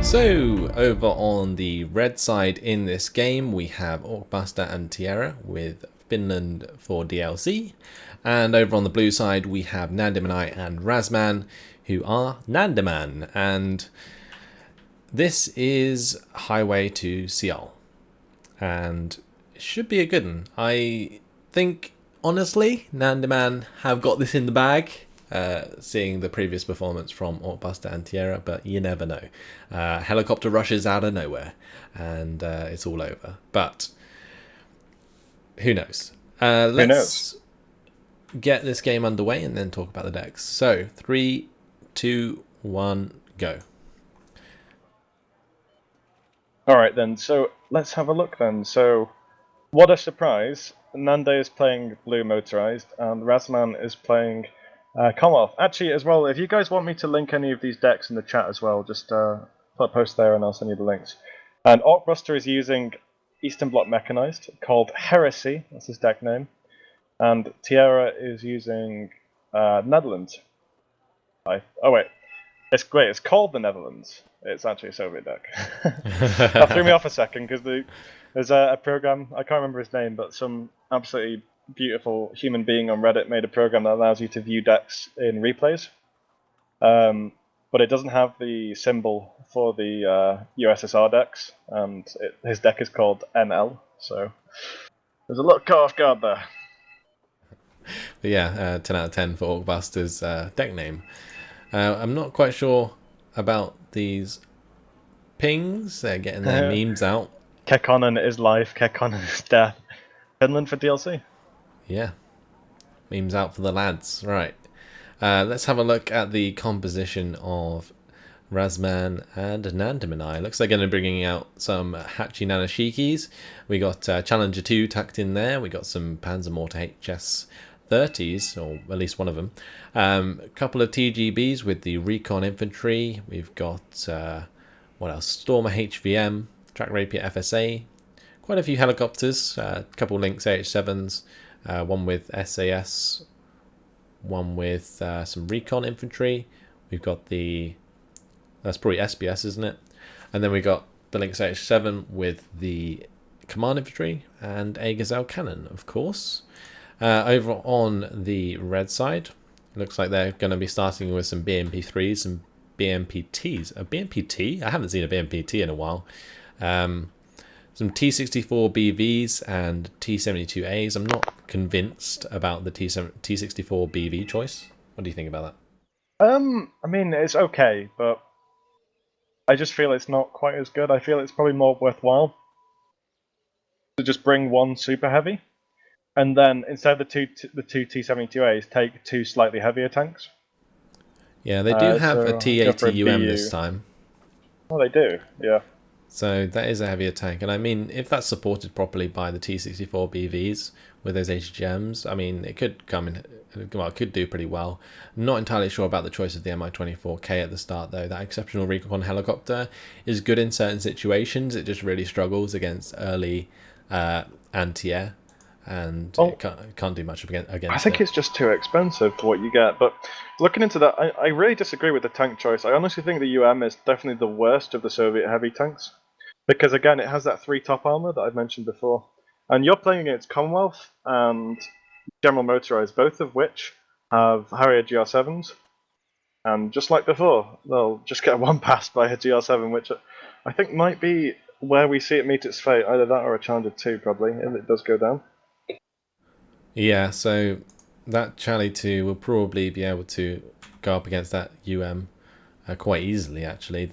So, over on the red side in this game, we have Orkbuster and Tierra with Finland for DLC. And over on the blue side, we have Nandemann and Razman, who are Nandemann. And this is Highway to Seoul. And it should be a good one. I think, honestly, Nandemann have got this in the bag. Seeing the previous performance from Orkbuster and Tierra, but you never know. Helicopter rushes out of nowhere, and it's all over. But who knows? Let's get this game underway and then talk about the decks. So 3, 2, 1, go. All right then. So let's have a look then. So what a surprise! Nande is playing blue motorized, and Razman is playing Commonwealth. Actually, as well, if you guys want me to link any of these decks in the chat as well, just put a post there and I'll send you the links. And Orkbuster is using Eastern Bloc Mechanized, called Heresy, that's his deck name. And Tierra is using Netherlands. Oh wait, it's great, it's called the Netherlands. It's actually a Soviet deck. That threw me off a second, because there's a program, I can't remember his name, but some absolutely beautiful human being on Reddit made a program that allows you to view decks in replays, but it doesn't have the symbol for the USSR decks, and his deck is called NL, so there's a lot caught off guard there. But yeah, 10 out of 10 for Orkbuster's deck name. I'm not quite sure about these pings. They're getting their memes out. Kekkonen is life, Kekkonen is death. Finland for DLC. Yeah, memes out for the lads. Right, let's have a look at the composition of Razman and Nandemann. Looks like they're going to be bringing out some Hachi Nanashikis. We got Challenger 2 tucked in there. We got some Panzermortar HS-30s, or at least one of them. A couple of TGBs with the Recon Infantry. We've got, what else? Stormer HVM, Track Rapier FSA. Quite a few helicopters, a couple Lynx AH7s. One with SAS, one with some Recon Infantry. We've got that's probably SBS, isn't it? And then we got the Lynx AH7 with the Command Infantry and a Gazelle Cannon, of course. Over on the red side, looks like they're going to be starting with some BMP3s and BMPTs. A BMPT? I haven't seen a BMPT in a while. Some T64 BVs and T72As. I'm not convinced about the T64 BV choice. What do you think about that? I mean, it's okay, but I just feel it's not quite as good. I feel it's probably more worthwhile to just bring one super heavy, and then instead of the two T72As, take two slightly heavier tanks. Yeah, they do have a T80UM this time. Oh, they do, yeah. So that is a heavier tank, and I mean, if that's supported properly by the T64 BVs with those HGMs, I mean, it could come in, well, it could do pretty well. I'm not entirely sure about the choice of the Mi-24K at the start, though. That exceptional recon helicopter is good in certain situations. It just really struggles against early anti-air, and it can't do much against it. I think it's just too expensive for what you get, but looking into that, I really disagree with the tank choice. I honestly think the UM is definitely the worst of the Soviet heavy tanks, because again, it has that 3 top armor that I've mentioned before, and you're playing against Commonwealth and General Motorized, both of which have Harrier GR7s, and just like before, they'll just get one passed by a GR7, which I think might be where we see it meet its fate, either that or a Challenger 2 probably, if it does go down. Yeah, so that Charlie 2 will probably be able to go up against that UM quite easily, actually.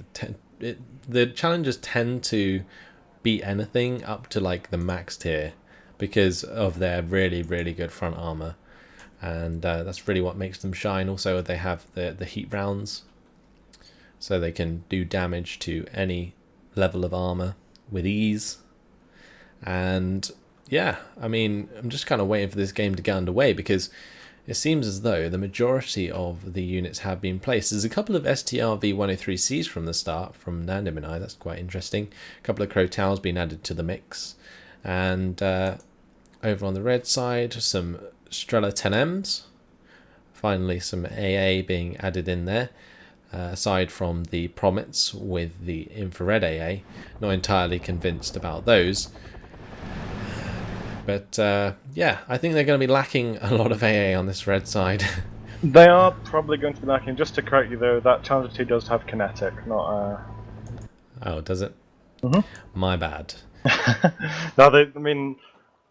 The Challengers tend to beat anything up to like the max tier because of their really, really good front armor. And that's really what makes them shine. Also, they have the heat rounds, so they can do damage to any level of armor with ease. And yeah, I mean, I'm just kind of waiting for this game to get underway, because it seems as though the majority of the units have been placed. There's a couple of STR V103Cs from the start from Nandemann. That's quite interesting. A couple of Crotals being added to the mix. And over on the red side, some Strela 10Ms. Finally, some AA being added in there. aside from the Promets with the infrared AA. Not entirely convinced about those. But yeah, I think they're going to be lacking a lot of AA on this red side. They are probably going to be lacking. Just to correct you though, that Challenger 2 does have kinetic, not Oh, does it? My bad. No, I mean,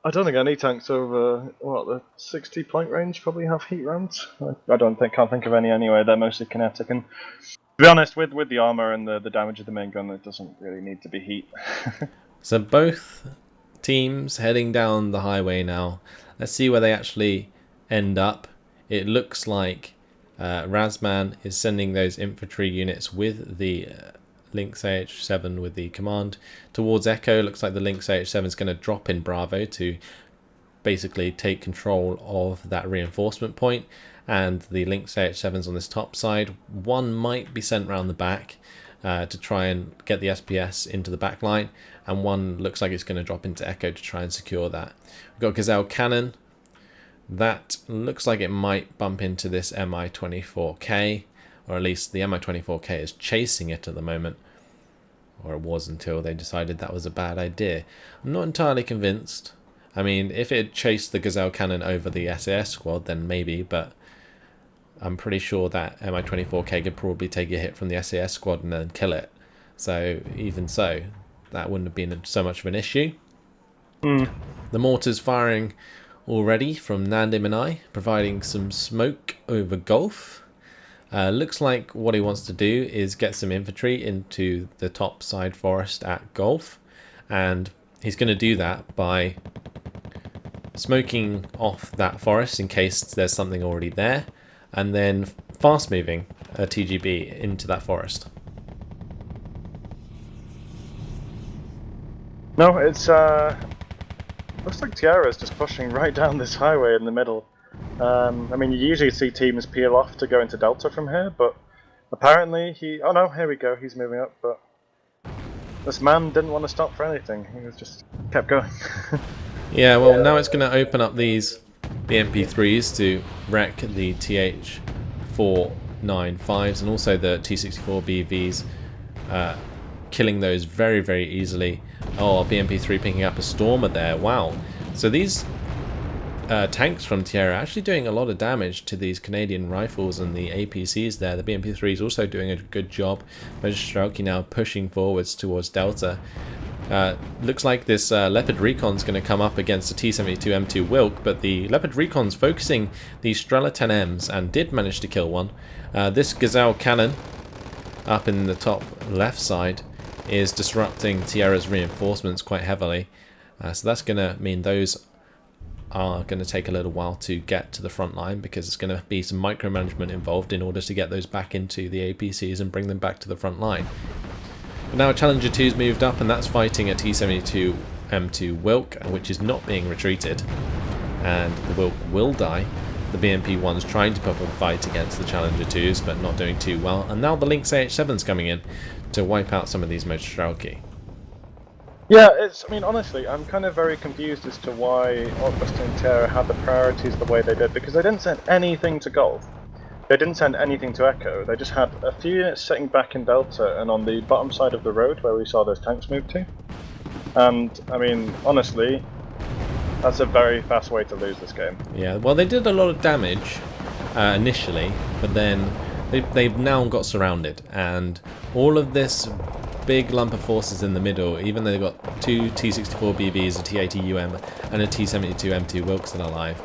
I don't think any tanks over what the 60 point range probably have heat rounds. Can't think of any anyway. They're mostly kinetic, and to be honest, with the armor and the damage of the main gun, it doesn't really need to be heat. So both teams heading down the highway now. Let's see where they actually end up. It looks like Razman is sending those infantry units with the Lynx AH-7 with the command towards Echo. Looks like the Lynx AH-7 is going to drop in Bravo to basically take control of that reinforcement point, and the Lynx AH-7s on this top side. One might be sent round the back to try and get the SPS into the back line, and one looks like it's going to drop into Echo to try and secure that. We've got Gazelle Cannon. That looks like it might bump into this Mi-24K, or at least the Mi-24K is chasing it at the moment, or it was until they decided that was a bad idea. I'm not entirely convinced. I mean, if it had chased the Gazelle Cannon over the SAS squad, then maybe, but I'm pretty sure that Mi-24K could probably take a hit from the SAS squad and then kill it. So even so, that wouldn't have been so much of an issue. The mortar's firing already from Nandemann, providing some smoke over Gulf. Looks like what he wants to do is get some infantry into the top side forest at Gulf, and he's going to do that by smoking off that forest in case there's something already there, and then fast moving a TGB into that forest. No, it's looks like Tierra's just pushing right down this highway in the middle. I mean, you usually see teams peel off to go into Delta from here, but apparently oh no, here we go, he's moving up, but this man didn't want to stop for anything, he was just kept going. Yeah, well, now it's going to open up these BMP3s to wreck the TH-495s and also the T-64BVs, killing those very, very easily. Oh, BMP3 picking up a Stormer there, wow. So these tanks from Tierra actually doing a lot of damage to these Canadian rifles and the APCs there. The BMP3 is also doing a good job. Strelky now pushing forwards towards Delta. Looks like this Leopard Recon is going to come up against the T-72 M2 Wilk, but the Leopard Recon's focusing these Strela 10Ms and did manage to kill one. This Gazelle Cannon up in the top left side is disrupting Tierra's reinforcements quite heavily. So that's going to mean those are going to take a little while to get to the front line, because it's going to be some micromanagement involved in order to get those back into the APCs and bring them back to the front line. But now Challenger 2's moved up, and that's fighting a T-72 M2 Wilk, which is not being retreated, and the Wilk will die. The BMP-1's trying to put up a fight against the Challenger 2s, but not doing too well, and now the Lynx AH-7's coming in to wipe out some of these Mostrelki. Yeah, I mean, honestly, I'm kind of very confused as to why Orquesta and Tierra had the priorities the way they did, because they didn't send anything to Gulf. They didn't send anything to Echo. They just had a few units sitting back in Delta and on the bottom side of the road where we saw those tanks move to. And, I mean, honestly, that's a very fast way to lose this game. Yeah, well, they did a lot of damage initially, but then they've now got surrounded, and all of this big lump of forces in the middle, even though they've got two T-64 BVs, a T-80 UM, and a T-72 M2 Wilkes alive,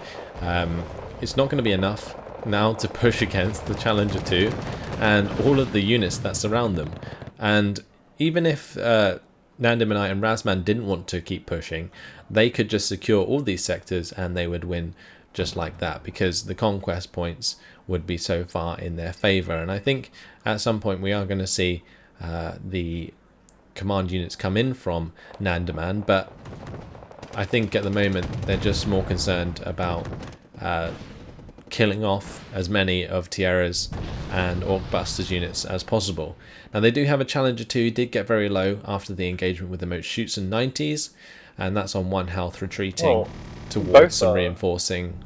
it's not going to be enough now to push against the Challenger 2 and all of the units that surround them. And even if Nandemann and Razman didn't want to keep pushing, they could just secure all these sectors and they would win just like that, because the conquest points would be so far in their favour. And I think at some point we are going to see the command units come in from Nandemann, but I think at the moment they're just more concerned about killing off as many of Tierra's and Orkbuster's units as possible. Now they do have a Challenger 2 who did get very low after the engagement with the Moat Shoots and 90s, and that's on 1 health, retreating towards some reinforcing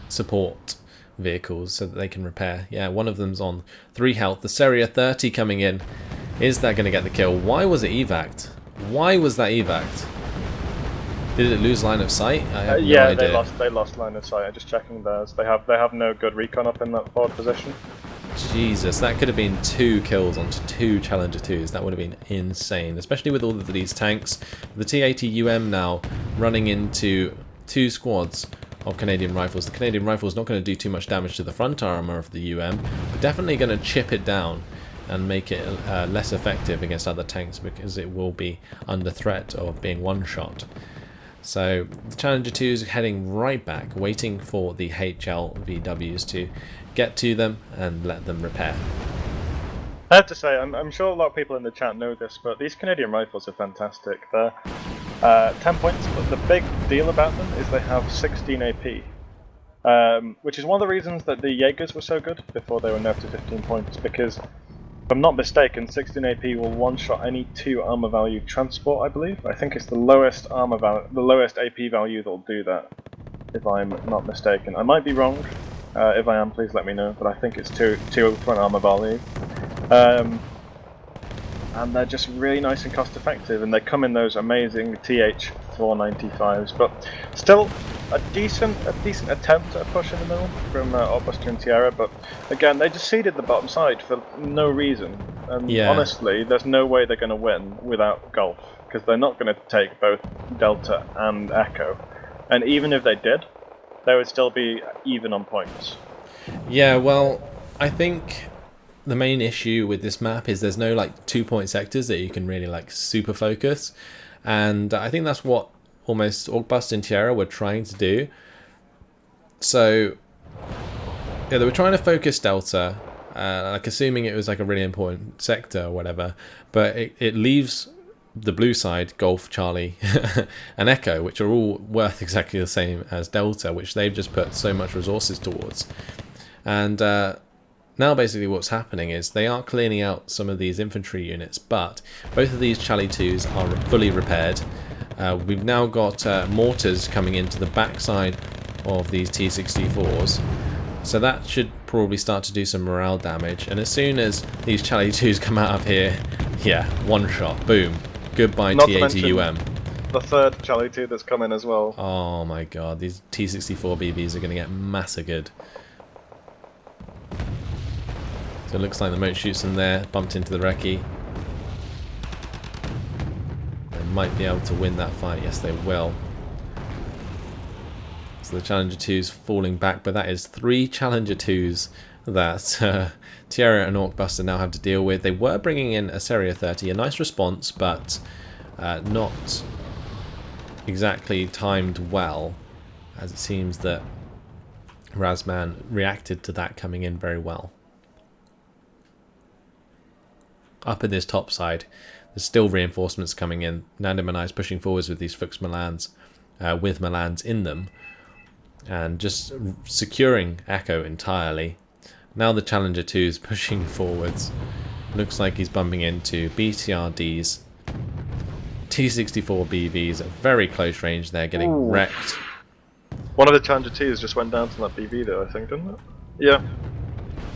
support vehicles so that they can repair. Yeah, one of them's on 3 health. The Seria 30 coming in. Is that going to get the kill? Why was it evac'd? Why was that evac'd? Did it lose line of sight? I have no idea. They lost line of sight. I'm just checking theirs. They have no good recon up in that forward position. Jesus, that could have been 2 kills onto 2 Challenger 2s. That would have been insane, especially with all of these tanks. The T-80UM now running into 2 squads of Canadian rifles. The Canadian rifle is not going to do too much damage to the front armor of the UM, but definitely going to chip it down and make it less effective against other tanks because it will be under threat of being one-shot. So the Challenger 2s are heading right back, waiting for the HLVWs to get to them and let them repair. I have to say, I'm sure a lot of people in the chat know this, but these Canadian rifles are fantastic. They're 10 points, but the big deal about them is they have 16 AP, which is one of the reasons that the Jaegers were so good before they were nerfed to 15 points, because if I'm not mistaken, 16 AP will one-shot any 2 armor value transport, I believe. I think it's the lowest the lowest AP value that'll do that, if I'm not mistaken. I might be wrong. If I am, please let me know. But I think it's 2 for an armor value. And they're just really nice and cost-effective, and they come in those amazing TH495s. But still, a decent attempt at a push in the middle from Orkbuster and Tierra, but again, they just ceded the bottom side for no reason. And honestly, there's no way they're going to win without Golf, because they're not going to take both Delta and Echo. And even if they did, they would still be even on points. Yeah, well, I think the main issue with this map is there's no like 2-point sectors that you can really like super focus, and I think that's what almost Orkbuster and Tierra were trying to do. So yeah, they were trying to focus Delta, like assuming it was like a really important sector or whatever, but it leaves the blue side, Golf, Charlie, and Echo, which are all worth exactly the same as Delta, which they've just put so much resources towards. And now basically what's happening is they are cleaning out some of these infantry units, but both of these Charlie 2s are fully repaired. We've now got mortars coming into the backside of these T-64s, so that should probably start to do some morale damage. And as soon as these Charlie 2s come out of here, yeah, one shot, boom, goodbye T-80UM. The third Charlie 2 that's coming as well. Oh my god, these T-64 BBs are going to get massacred. So it looks like the moat shoots in there, bumped into the recce. They might be able to win that fight, yes they will. So the Challenger 2's falling back, but that is 3 Challenger 2s that Tierra and Orkbuster now have to deal with. They were bringing in a Seria 30, a nice response, but not exactly timed well, as it seems that Razman reacted to that coming in very well. Up in this top side, there's still reinforcements coming in. Nandemann is pushing forwards with these Fuchs Milans, with Milans in them, and just securing Echo entirely. Now the Challenger 2 is pushing forwards. Looks like he's bumping into BTRDs. T-64 BVs at very close range there, getting wrecked. One of the Challenger 2s just went down to that BV though, I think, didn't it? Yeah.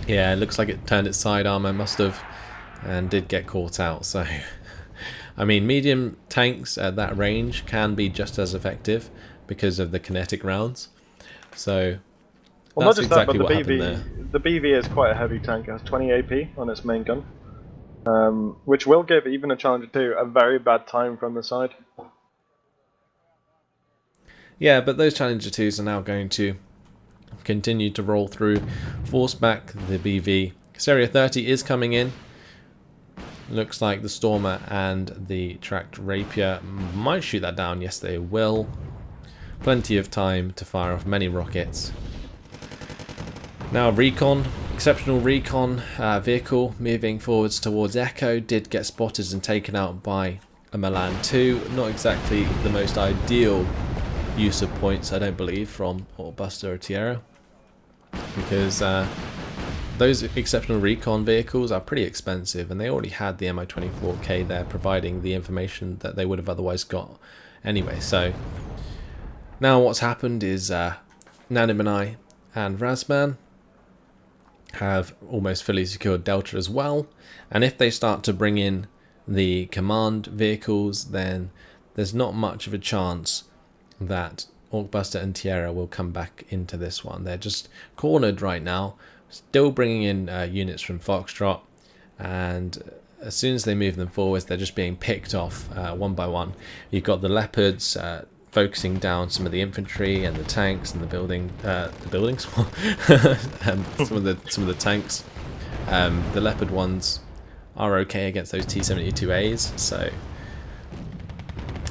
Yeah, it looks like it turned its side armor, must have, and did get caught out. So, I mean, medium tanks at that range can be just as effective because of the kinetic rounds. So, well, that's not just exactly that, but what happened there. The BV is quite a heavy tank. It has 20 AP on its main gun, which will give even a Challenger 2 a very bad time from the side. Yeah, but those Challenger 2s are now going to continue to roll through, force back the BV. Seria 30 is coming in. Looks like the Stormer and the tracked Rapier might shoot that down. Yes, they will. Plenty of time to fire off many rockets. Now recon, exceptional recon vehicle moving forwards towards Echo, did get spotted and taken out by a Milan 2. Not exactly the most ideal use of points, I don't believe, from Orkbuster or Tierra, because those exceptional recon vehicles are pretty expensive, and they already had the MI24K there providing the information that they would have otherwise got anyway. So now what's happened is Nandemann and Razman have almost fully secured Delta as well. And if they start to bring in the command vehicles, then there's not much of a chance that Orkbuster and Tierra will come back into this one. They're just cornered right now, still bringing in units from Foxtrot, and as soon as they move them forwards, they're just being picked off one by one. You've got the Leopards focusing down some of the infantry and the tanks and the buildings, some of the tanks. The Leopard ones are okay against those T-72As, so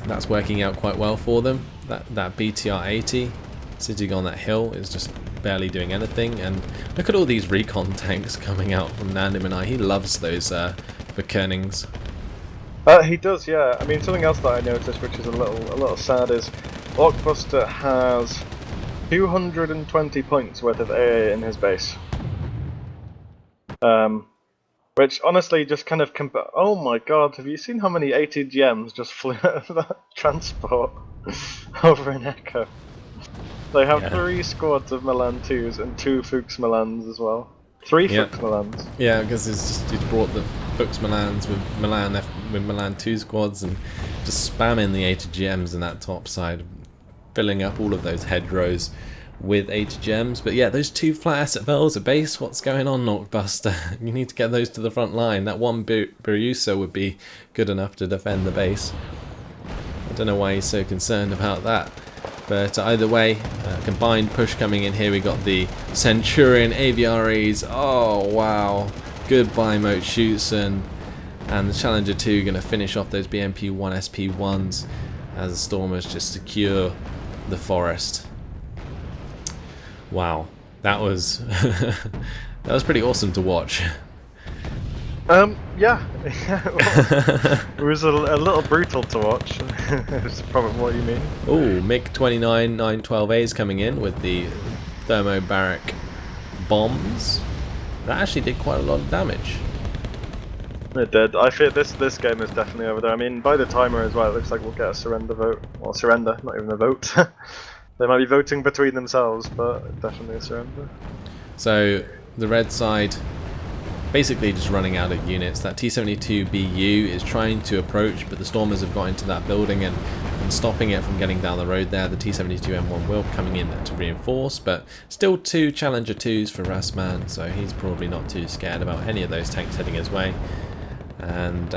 that's working out quite well for them. That BTR-80 sitting on that hill is just barely doing anything, and look at all these recon tanks coming out from Nandemann. He loves those Verkernings. He does, yeah. I mean, something else that I noticed, which is a little sad, is Orkbuster has 220 points worth of AA in his base. Which honestly just kind of oh my god, have you seen how many ATGMs just flew out of that transport over in Echo? They have 3 squads of Milan 2s and 2 Fuchs Milans as well. 3 Fuchs Milans. Yeah, because he's brought the Fuchs Milans with Milan 2 squads and just spamming the ATGMs in that top side, filling up all of those hedgerows with ATGMs. But yeah, those 2 flat SFLs at base, what's going on, Orkbuster? You need to get those to the front line. That one Birusa would be good enough to defend the base. I don't know why he's so concerned about that. But either way, combined push coming in here. We got the Centurion AVREs. Oh wow, goodbye Moat Schutzen. And the Challenger 2 going to finish off those BMP-1 SP1s as the Stormers just secure the forest. Wow, that was that was pretty awesome to watch. Yeah, it was a little brutal to watch. That's probably what you mean. Oh, MiG-29 912As coming in with the thermobaric bombs. That actually did quite a lot of damage. It did. I feel this game is definitely over there. I mean, by the timer as well, it looks like we'll get a surrender vote. Well, surrender, not even a vote. They might be voting between themselves, but definitely a surrender. So the red side basically just running out of units. That T-72BU is trying to approach, but the Stormers have got into that building and stopping it from getting down the road there. The T-72M1 will coming in to reinforce, but still 2 Challenger 2s for Rasman, so he's probably not too scared about any of those tanks heading his way. And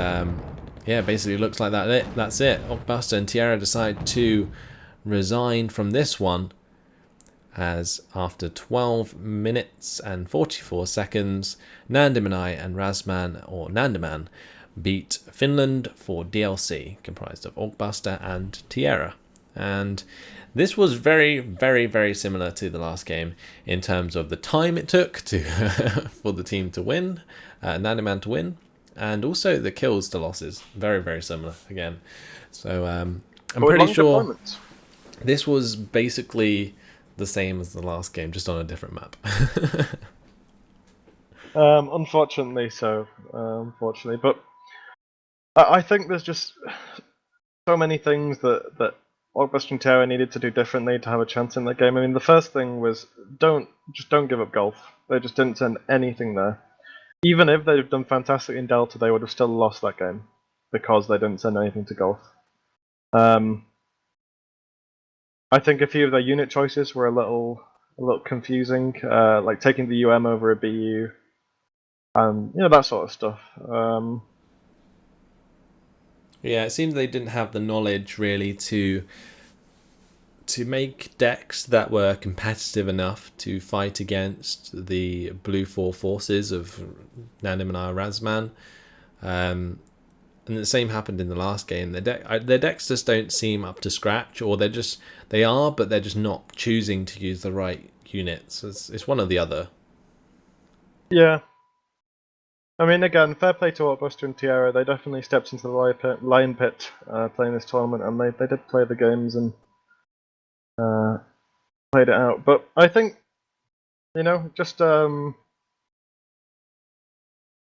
yeah, basically looks like that's it. Orkbuster and Tierra decide to resign from this one, as after 12 minutes and 44 seconds, Nandemann and Rasman, or Nandemann, beat Finland for DLC, comprised of Orkbuster and Tierra. And this was very, very, very similar to the last game in terms of the time it took to for the team to win, Nandemann to win, and also the kills to losses. Very, very similar again. So I'm pretty sure this was basically the same as the last game, just on a different map. Unfortunately so. Unfortunately, but I think there's just so many things that Orkbuster and Tierra needed to do differently to have a chance in that game. I mean, the first thing was don't give up golf. They just didn't send anything there. Even if they'd have done fantastic in Delta, they would have still lost that game because they didn't send anything to golf. I think a few of their unit choices were a little confusing, like taking the UM over a BU, and that sort of stuff. Yeah, it seems they didn't have the knowledge really to make decks that were competitive enough to fight against the Blue 4 forces of Nandemann and Rasman. And the same happened in the last game. Their decks just don't seem up to scratch, or they are, but they're just not choosing to use the right units. It's one or the other. Yeah. I mean, again, fair play to Orkbuster and Tierra. They definitely stepped into the lion pit playing this tournament, and they did play the games and played it out. But I think, just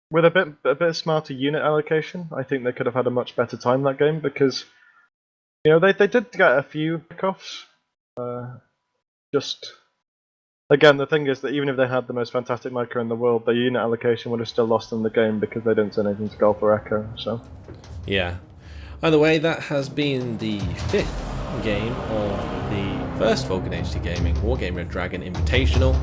with a bit smarter unit allocation, I think they could have had a much better time that game, because they did get a few pickoffs, just Again, the thing is that even if they had the most fantastic micro in the world, their unit allocation would have still lost them the game because they didn't send anything to Golf or Echo. So, yeah. Either way, that has been the 5th game of the first Vulcan HD Gaming Wargame Dragon Invitational.